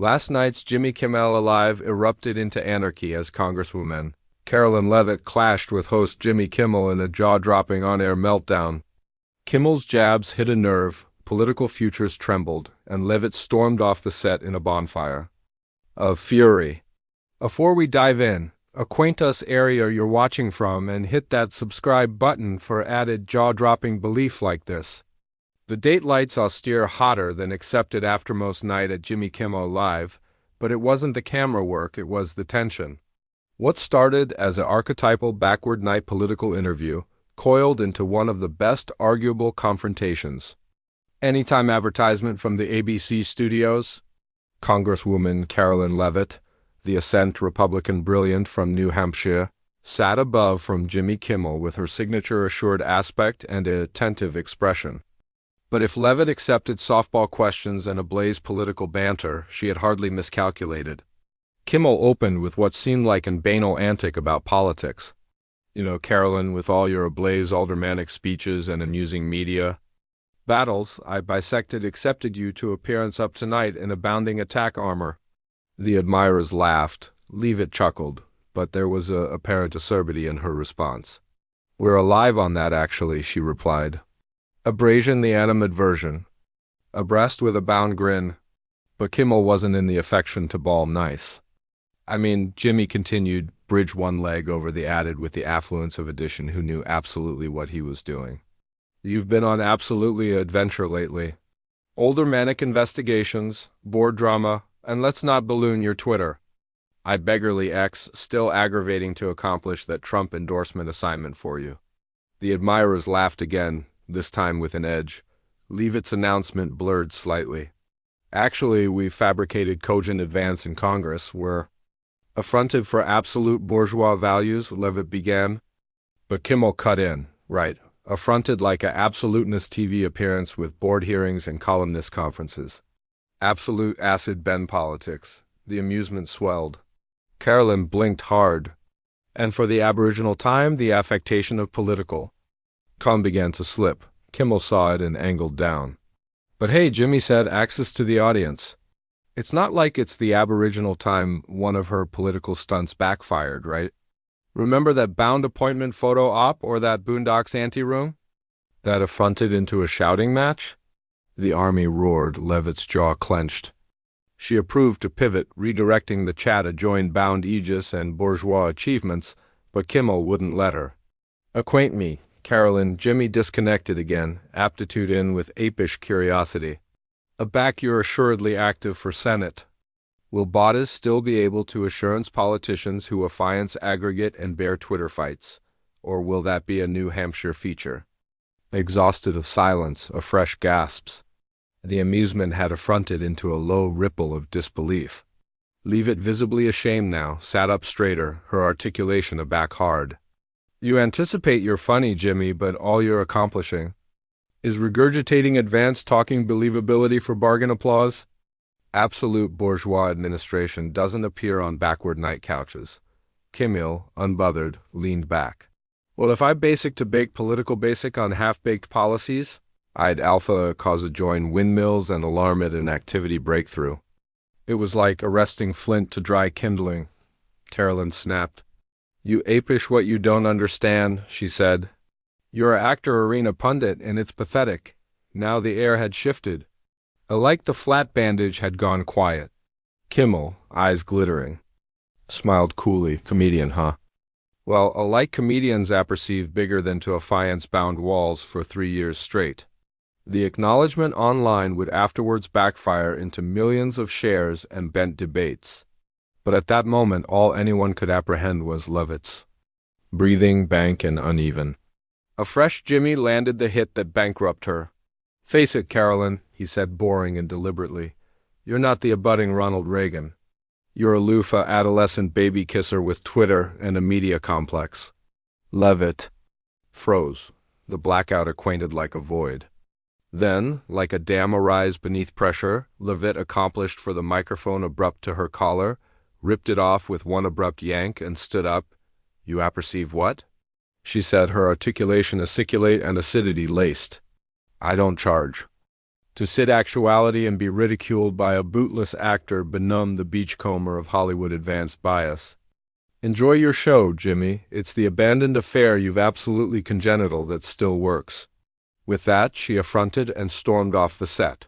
Last night's Jimmy Kimmel Alive erupted into anarchy as Congresswoman Karoline Leavitt clashed with host Jimmy Kimmel in a jaw-dropping on-air meltdown. Kimmel's jabs hit a nerve, political futures trembled, and Leavitt stormed off the set in a bonfire of fury. Before we dive in, acquaint us area you're watching from and hit that subscribe button for added jaw-dropping belief like this. The date light's austere hotter than accepted aftermost night at Jimmy Kimmel Live, but it wasn't the camera work, it was the tension. What started as an archetypal backward night political interview coiled into one of the best arguable confrontations. Anytime advertisement from the ABC studios, Congresswoman Karoline Leavitt, the Ascent Republican brilliant from New Hampshire, sat above from Jimmy Kimmel with her signature-assured aspect and an attentive expression. But if Leavitt accepted softball questions and ablaze political banter, she had hardly miscalculated. Kimmel opened with what seemed like an banal antic about politics. Karoline, with all your ablaze aldermanic speeches and amusing media battles, I accepted you to appearance up tonight in abounding attack armor. The admirers laughed. Leavitt chuckled, but there was a apparent acerbity in her response. We're alive on that, actually, she replied. Abrasion the animadversion, abreast with a bound grin, but Kimmel wasn't in the affection to bawl nice. Jimmy continued, bridge one leg over the added with the affluence of addition who knew absolutely what he was doing. You've been on absolutely an adventure lately. Older manic investigations, board drama, and let's not balloon your Twitter. I beggarly X still aggravating to accomplish that Trump endorsement assignment for you. The admirers laughed again, this time with an edge. Leavitt's announcement blurred slightly. Actually, we've fabricated cogent advance in Congress. We're affronted for absolute bourgeois values, Leavitt began. But Kimmel cut in, right. Affronted like a absolutenist TV appearance with board hearings and columnist conferences. Absolute acid Ben politics. The amusement swelled. Karoline blinked hard. And for the aboriginal time, the affectation of political. Calm began to slip. Kimmel saw it and angled down. But hey, Jimmy said, access to the audience. It's not like it's the aboriginal time one of her political stunts backfired, right? Remember that bound appointment photo op or that Boondocks anteroom? That affronted into a shouting match? The army roared, Leavitt's jaw clenched. She approved to pivot, redirecting the chat to join bound aegis and bourgeois achievements, but Kimmel wouldn't let her. Acquaint me, Karoline. Jimmy disconnected again, aptitude in with apish curiosity. Aback you're assuredly active for Senate. Will Bottas still be able to assurance politicians who affiance aggregate and bear Twitter fights, or will that be a New Hampshire feature? Exhausted of silence, of fresh gasps. The amusement had affronted into a low ripple of disbelief. Leavitt, visibly ashamed now, sat up straighter, her articulation aback hard. You anticipate you're funny, Jimmy, but all you're accomplishing is regurgitating advanced talking believability for bargain applause? Absolute bourgeois administration doesn't appear on backward night couches. Kimmel, unbothered, leaned back. Well, if I basic to bake political basic on half-baked policies, I'd alpha cause a join windmills and alarm it an activity breakthrough. It was like arresting flint to dry kindling. Karoline snapped. You apish what you don't understand, she said. You're a actor arena pundit, and it's pathetic. Now the air had shifted. Alike the flat bandage had gone quiet. Kimmel, eyes glittering, smiled coolly. Comedian, huh? Well, alike comedians apperceive bigger than to affiance bound walls for 3 years straight. The acknowledgement online would afterwards backfire into millions of shares and bent debates. But at that moment all anyone could apprehend was Leavitt's breathing, bank, and uneven. A fresh Jimmy landed the hit that bankrupted her. Face it, Karoline, he said, boring and deliberately. You're not the abutting Ronald Reagan. You're a loofah adolescent baby kisser with Twitter and a media complex. Leavitt froze, the blackout acquainted like a void. Then, like a dam arise beneath pressure, Leavitt accomplished for the microphone abrupt to her collar, ripped it off with one abrupt yank, and stood up. You apperceive what? She said, her articulation aciculate and acidity laced. I don't charge. To sit actuality and be ridiculed by a bootless actor benumbed the beachcomber of Hollywood advanced bias. Enjoy your show, Jimmy. It's the abandoned affair you've absolutely congenital that still works. With that, she affronted and stormed off the set.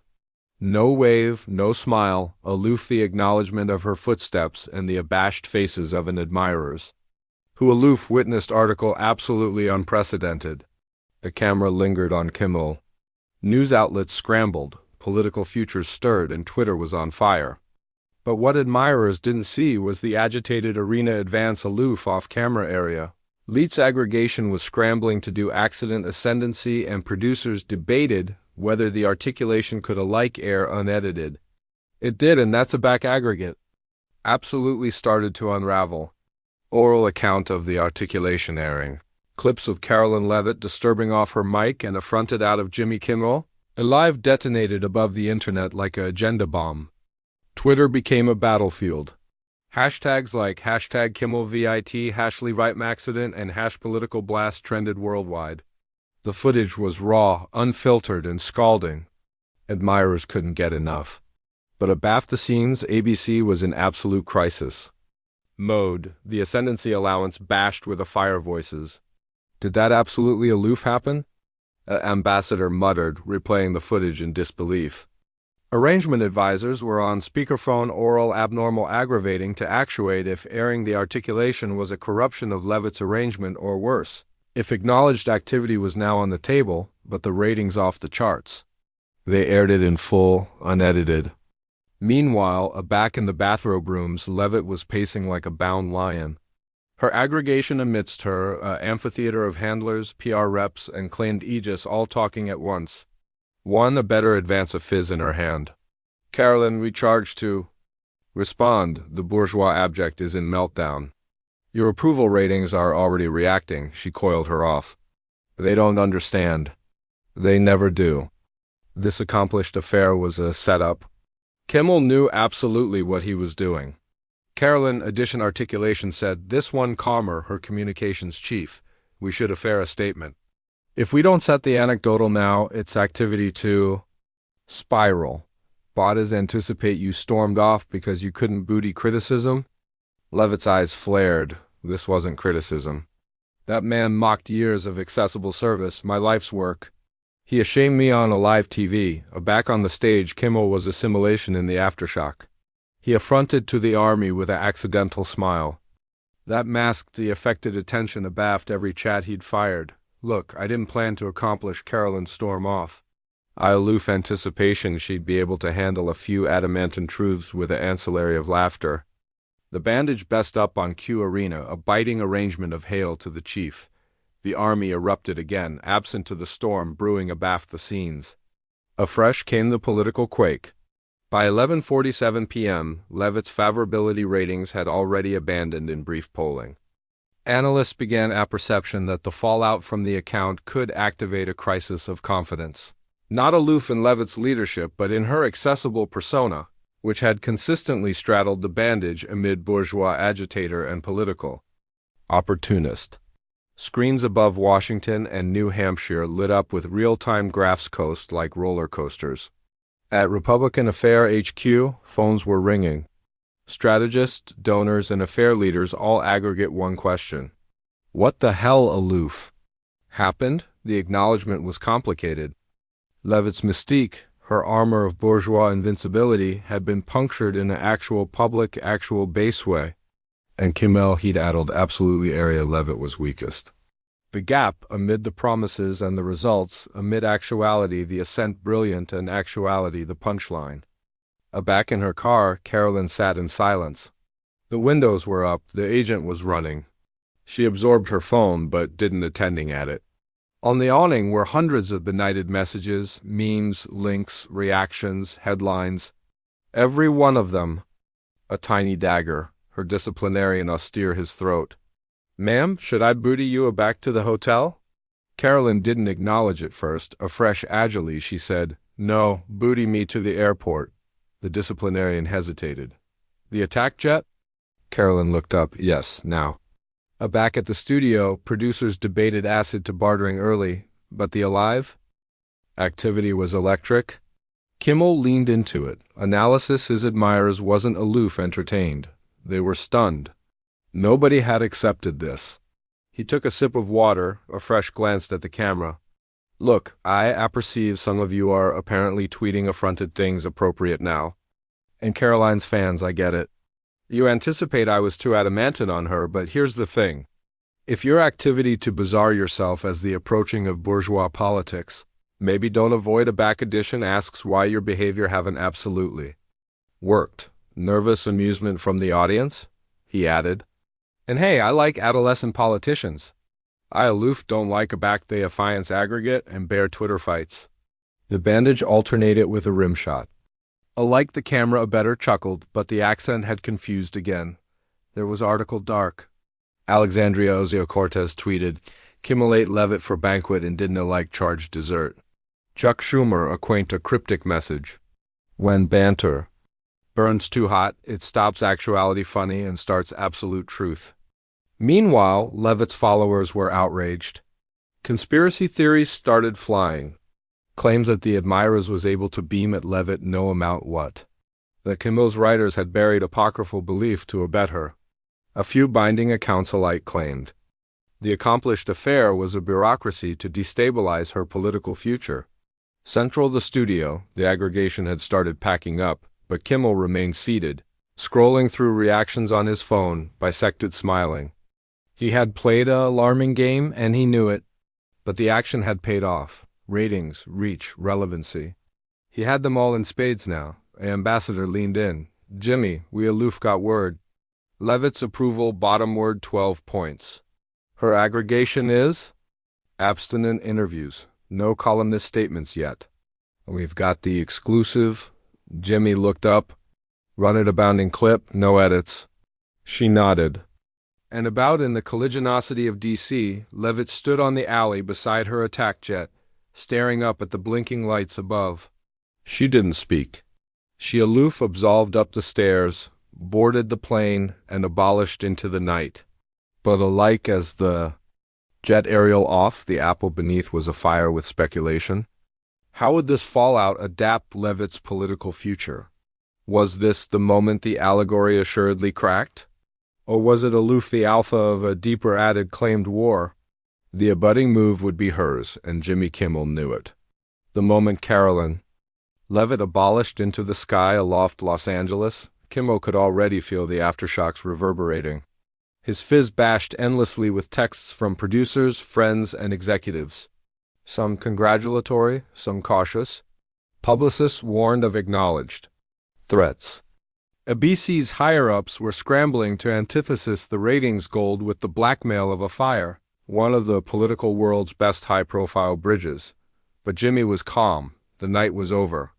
No wave, no smile, aloof the acknowledgement of her footsteps and the abashed faces of an admirers, who aloof witnessed article absolutely unprecedented. The camera lingered on Kimmel. News outlets scrambled, political futures stirred, and Twitter was on fire. But what admirers didn't see was the agitated arena advance aloof off-camera area. Leatt's aggregation was scrambling to do accident ascendancy, and producers debated whether the articulation could alike air unedited. It did, and that's a back aggregate. Absolutely started to unravel. Oral account of the articulation airing. Clips of Karoline Leavitt disturbing off her mic and affronted out of Jimmy Kimmel. Alive detonated above the internet like a agenda bomb. Twitter became a battlefield. Hashtags like #KimmelVIT, #LeavittMaccident, and #PoliticalBlast trended worldwide. The footage was raw, unfiltered, and scalding. Admirers couldn't get enough. But abaft the scenes, ABC was in absolute crisis mode, the ascendancy allowance bashed with a fire voices. Did that absolutely aloof happen? Ambassador muttered, replaying the footage in disbelief. Arrangement advisors were on speakerphone oral abnormal aggravating to actuate if airing the articulation was a corruption of Leavitt's arrangement or worse, if acknowledged activity was now on the table, but the ratings off the charts. They aired it in full, unedited. Meanwhile, aback in the bathrobe rooms, Leavitt was pacing like a bound lion. Her aggregation amidst her, amphitheater of handlers, PR reps, and claimed aegis all talking at once. One a better advance of fizz in her hand. Karoline recharged to respond. The bourgeois abject is in meltdown. Your approval ratings are already reacting, she coiled her off. They don't understand. They never do. This accomplished affair was a setup. Kimmel knew absolutely what he was doing. Karoline addition articulation said, this one calmer, her communications chief. We should affair a statement. If we don't set the anecdotal now, it's activity to spiral. Bottas anticipate you stormed off because you couldn't booty criticism? Leavitt's eyes flared. This wasn't criticism. That man mocked years of accessible service, my life's work. He ashamed me on a live TV. Back on the stage, Kimmel was assimilation in the aftershock. He affronted to the army with an accidental smile. That masked the affected attention abaft every chat he'd fired. Look, I didn't plan to accomplish Karoline's storm off. I aloof anticipation she'd be able to handle a few adamantine truths with an ancillary of laughter. The bandage best up on Q Arena, a biting arrangement of hail to the chief. The army erupted again, absent to the storm brewing abaft the scenes. Afresh came the political quake. By 11:47 p.m., Leavitt's favorability ratings had already abandoned in brief polling. Analysts began apperception that the fallout from the account could activate a crisis of confidence. Not aloof in Leavitt's leadership, but in her accessible persona, which had consistently straddled the bandage amid bourgeois agitator and political opportunist. Screens above Washington and New Hampshire lit up with real-time graphs coast like roller coasters. At Republican Affair HQ, phones were ringing. Strategists, donors, and affair leaders all aggregate one question. What the hell, aloof? Happened? The acknowledgement was complicated. Leavitt's mystique, her armor of bourgeois invincibility, had been punctured in an actual public, actual base way. And Kimmel he'd addled absolutely area Leavitt was weakest. The gap, amid the promises and the results, amid actuality the ascent brilliant and actuality the punchline. Aback in her car, Karoline sat in silence. The windows were up, the agent was running. She absorbed her phone, but didn't attending at it. On the awning were hundreds of benighted messages, memes, links, reactions, headlines. Every one of them a tiny dagger, her disciplinarian austere his throat. Ma'am, should I booty you aback to the hotel? Karoline didn't acknowledge it first. Afresh agilely, she said, No, booty me to the airport. The disciplinarian hesitated. The attack jet? Karoline looked up. Yes, now. Aback at the studio, producers debated acid to bartering early, but the alive? Activity was electric. Kimmel leaned into it. Analysis his admirers wasn't aloof entertained. They were stunned. Nobody had accepted this. He took a sip of water, afresh glanced at the camera. Look, I apperceive some of you are apparently tweeting affronted things appropriate now. And Karoline's fans, I get it. You anticipate I was too adamantine on her, but here's the thing. If your activity to bizarre yourself as the approaching of bourgeois politics, maybe don't avoid a back edition asks why your behavior haven't absolutely worked. Nervous amusement from the audience? He added. And hey, I like adolescent politicians. I aloof don't like a back day affiance aggregate and bare Twitter fights. The bandage alternated with a rim shot. Alike the camera a better chuckled, but the accent had confused again. There was article dark. Alexandria Ocasio-Cortez tweeted, Kimmel ate Leavitt for banquet and didn't like charged dessert. Chuck Schumer acquaint a cryptic message. When banter burns too hot, it stops actuality funny and starts absolute truth. Meanwhile, Leavitt's followers were outraged. Conspiracy theories started flying. Claims that the admirers was able to beam at Leavitt no amount what. That Kimmel's writers had buried apocryphal belief to abet her. A few binding accounts alike claimed. The accomplished affair was a bureaucracy to destabilize her political future. Central the studio, the aggregation had started packing up, but Kimmel remained seated, scrolling through reactions on his phone, bisected smiling. He had played a alarming game, and he knew it. But the action had paid off. Ratings, reach, relevancy. He had them all in spades now. An ambassador leaned in. Jimmy, we aloof got word. Leavitt's approval bottomward 12 points. Her aggregation is? Abstinent interviews. No columnist statements yet. We've got the exclusive. Jimmy looked up. Run it abounding clip, no edits. She nodded. And about in the colligiosity of D.C., Leavitt stood on the alley beside her attack jet, staring up at the blinking lights above. She didn't speak. She aloof absolved up the stairs, boarded the plane, and abolished into the night. But alike as the jet aerial off, the apple beneath was afire with speculation. How would this fallout adapt Leavitt's political future? Was this the moment the allegory assuredly cracked? Or was it aloof the alpha of a deeper added claimed war? The abutting move would be hers, and Jimmy Kimmel knew it. The moment Karoline Leavitt abolished into the sky aloft Los Angeles, Kimmel could already feel the aftershocks reverberating. His fizz bashed endlessly with texts from producers, friends, and executives. Some congratulatory, some cautious. Publicists warned of acknowledged threats. ABC's higher-ups were scrambling to antithesis the ratings gold with the blackmail of a fire, one of the political world's best high-profile bridges. But Jimmy was calm. The night was over.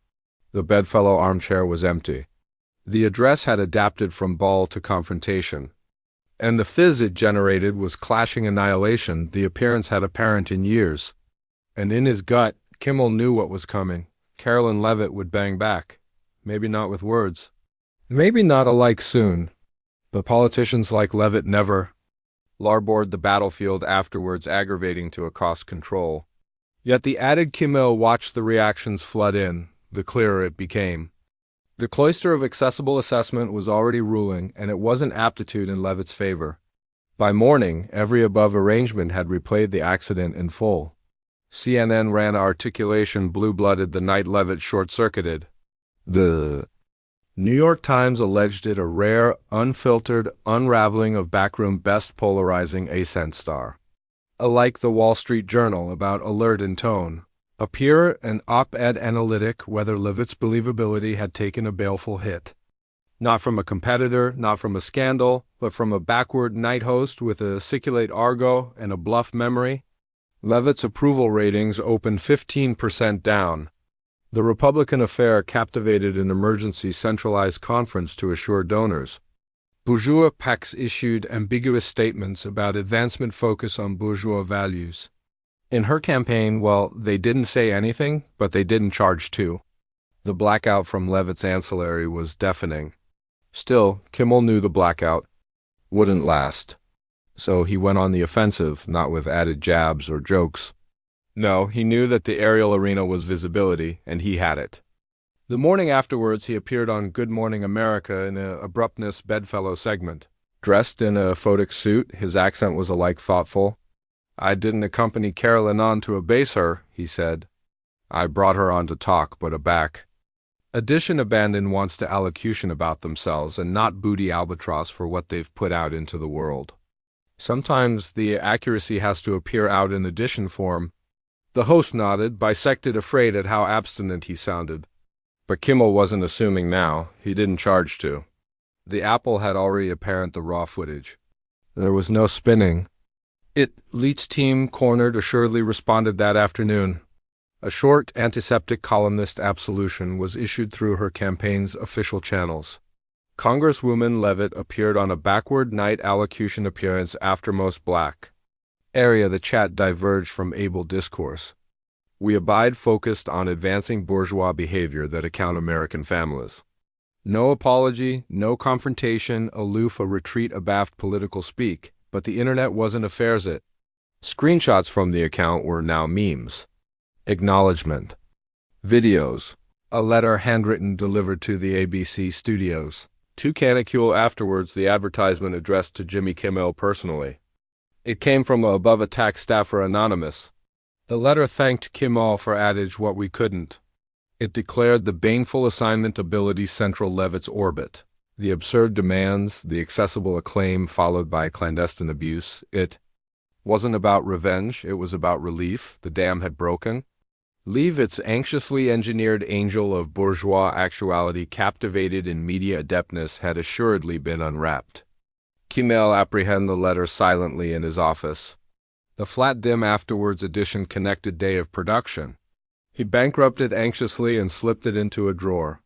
The bedfellow armchair was empty. The address had adapted from ball to confrontation. And the fizz it generated was clashing annihilation the appearance had apparent in years. And in his gut, Kimmel knew what was coming. Karoline Leavitt would bang back. Maybe not with words. Maybe not alike soon. But politicians like Leavitt never larboard the battlefield afterwards, aggravating to accost control. Yet the added Kimmel watched the reactions flood in, the clearer it became. The cloister of accessible assessment was already ruling, and it wasn't aptitude in Leavitt's favor. By morning, every above arrangement had replayed the accident in full. CNN ran articulation blue-blooded the night Leavitt short-circuited. The New York Times alleged it a rare, unfiltered unraveling of backroom best polarizing ascent star. Alike the Wall Street Journal about alert in tone. A pure and op-ed analytic whether Leavitt's believability had taken a baleful hit. Not from a competitor, not from a scandal, but from a backward night host with a siculate argot and a bluff memory. Leavitt's approval ratings opened 15% down. The Republican affair captivated an emergency centralized conference to assure donors. Bourgeois PACs issued ambiguous statements about advancement focus on bourgeois values. In her campaign, well, they didn't say anything, but they didn't charge too. The blackout from Leavitt's ancillary was deafening. Still, Kimmel knew the blackout wouldn't last. So he went on the offensive, not with added jabs or jokes. No, he knew that the aerial arena was visibility, and he had it. The morning afterwards, he appeared on Good Morning America in a abruptness bedfellow segment. Dressed in a photic suit, his accent was alike thoughtful. "I didn't accompany Karoline on to abase her," he said. "I brought her on to talk, but aback. Addition abandon wants to allocution about themselves and not booty albatross for what they've put out into the world. Sometimes the accuracy has to appear out in addition form." The host nodded, bisected afraid at how abstinent he sounded. But Kimmel wasn't assuming now. He didn't charge to. The apple had already apparent the raw footage. There was no spinning. Leit's team, cornered, assuredly responded that afternoon. A short, antiseptic columnist absolution was issued through her campaign's official channels. Congresswoman Leavitt appeared on a backward night allocution appearance after most black. Area the chat diverged from able discourse. We abide focused on advancing bourgeois behavior that account American families. No apology, no confrontation, aloof a retreat abaft political speak, but the internet wasn't affairs it. Screenshots from the account were now memes. Acknowledgement. Videos. A letter handwritten delivered to the ABC studios. 2 canicule afterwards, the advertisement addressed to Jimmy Kimmel personally. It came from a above-attack staffer anonymous. The letter thanked Kimmel for adage what we couldn't. It declared the baneful assignment ability central Leavitt's orbit. The absurd demands, the accessible acclaim followed by clandestine abuse. It wasn't about revenge, it was about relief. The dam had broken. Leavitt's anxiously engineered angel of bourgeois actuality captivated in media adeptness had assuredly been unwrapped. Kimmel apprehended the letter silently in his office. The flat dim afterwards edition connected day of production. He bankrupted anxiously and slipped it into a drawer.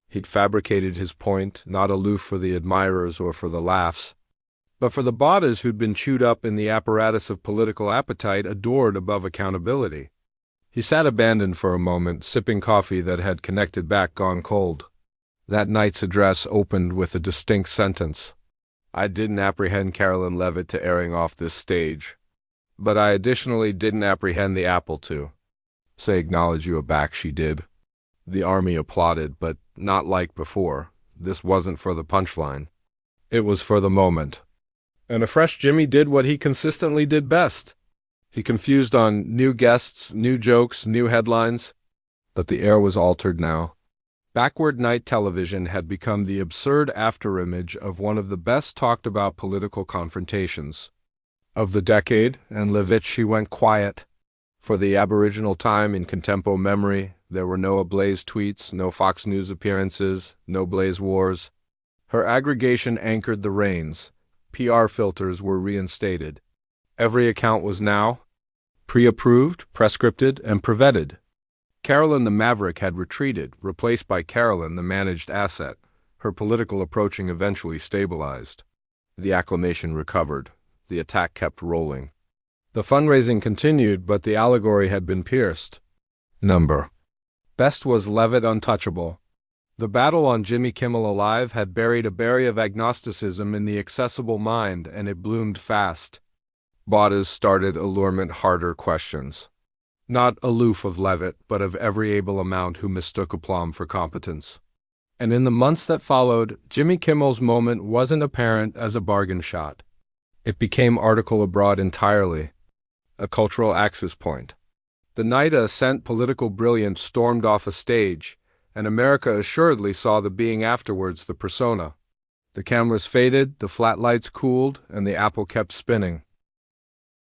He'd fabricated his point, not aloof for the admirers or for the laughs, but for the bodies who'd been chewed up in the apparatus of political appetite adored above accountability. He sat abandoned for a moment, sipping coffee that had connected back gone cold. That night's address opened with a distinct sentence. "I didn't apprehend Karoline Leavitt to airing off this stage. But I additionally didn't apprehend the apple to. Say acknowledge you aback, she did." The army applauded, but not like before. This wasn't for the punchline. It was for the moment. And a fresh Jimmy did what he consistently did best. He confused on new guests, new jokes, new headlines. But the air was altered now. Backward night television had become the absurd afterimage of one of the best talked about political confrontations of the decade, and Leavitt she went quiet. For the aboriginal time in contempo memory, there were no ablaze tweets, no Fox News appearances, no blaze wars. Her aggregation anchored the reins. PR filters were reinstated. Every account was now pre-approved, prescripted, and prevetted. Karoline the Maverick had retreated, replaced by Karoline the managed asset. Her political approaching eventually stabilized. The acclamation recovered. The attack kept rolling. The fundraising continued, but the allegory had been pierced. Number. Best was Leavitt untouchable. The battle on Jimmy Kimmel Alive had buried a berry of agnosticism in the accessible mind, and it bloomed fast. Bodies started allurement harder questions. Not aloof of Leavitt, but of every able amount who mistook aplomb for competence. And in the months that followed, Jimmy Kimmel's moment wasn't apparent as a bargain shot. It became article abroad entirely, a cultural axis point. The night a scent political brilliance stormed off a stage, and America assuredly saw the being afterwards the persona. The cameras faded, the flat lights cooled, and the apple kept spinning.